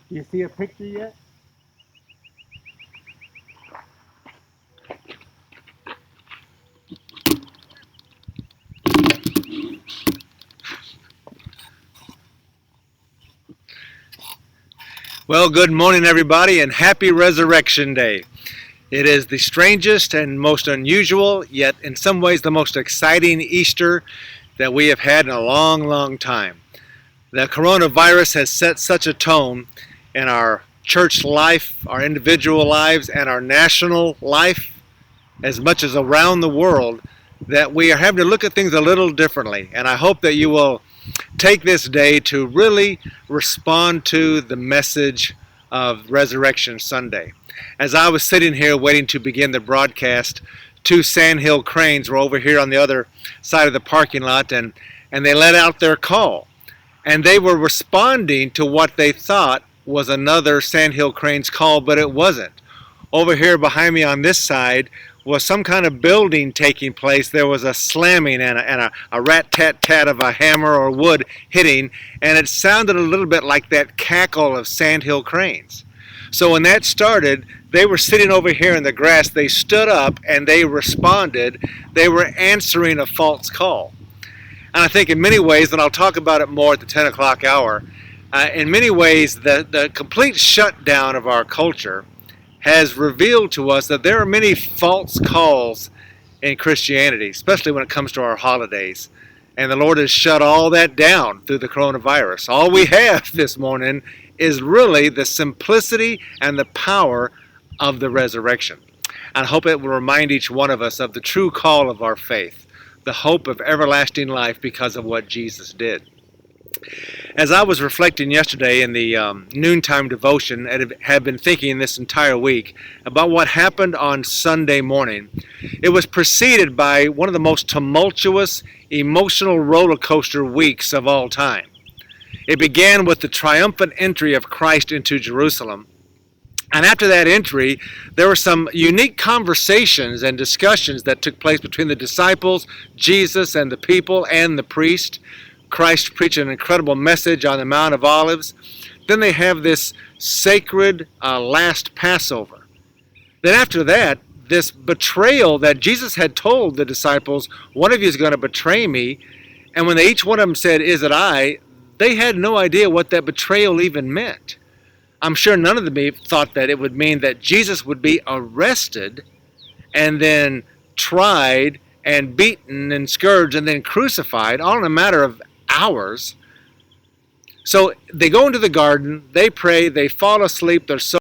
Do you see a picture yet? Well, good morning, everybody, and happy Resurrection Day. It is the strangest and most unusual, yet in some ways the most exciting Easter that we have had in a long, long time. The coronavirus has set such a tone in our church life, our individual lives, and our national life, as much as around the world, that we are having to look at things a little differently. And I hope that you will take this day to really respond to the message of Resurrection Sunday. As I was sitting here waiting to begin the broadcast, two sandhill cranes were over here on the other side of the parking lot, and they let out their call. And they were responding to what they thought was another sandhill crane's call, but it wasn't. Over here behind me on this side was some kind of building taking place. There was a slamming and a rat-tat-tat of a hammer or wood hitting, and it sounded a little bit like that cackle of sandhill cranes. So when that started, they were sitting over here in the grass. They stood up and they responded. They were answering a false call. And I think in many ways, and I'll talk about it more at the 10 o'clock hour, in many ways the complete shutdown of our culture has revealed to us that there are many false calls in Christianity, especially when it comes to our holidays. And the Lord has shut all that down through the coronavirus. All we have this morning is really the simplicity and the power of the resurrection. And I hope it will remind each one of us of the true call of our faith, the hope of everlasting life because of what Jesus did. As I was reflecting yesterday in the noontime devotion and have been thinking this entire week about what happened on Sunday morning, it was preceded by one of the most tumultuous, emotional roller coaster weeks of all time. It began with the triumphant entry of Christ into Jerusalem. And after that entry, there were some unique conversations and discussions that took place between the disciples, Jesus, and the people, and the priest. Christ preached an incredible message on the Mount of Olives. Then they have this sacred last Passover. Then after that, this betrayal that Jesus had told the disciples, one of you is going to betray me. And when each one of them said, "Is it I?" they had no idea what that betrayal even meant. I'm sure none of them thought that it would mean that Jesus would be arrested and then tried and beaten and scourged and then crucified, all in a matter of hours. So they go into the garden, they pray, they fall asleep, they're so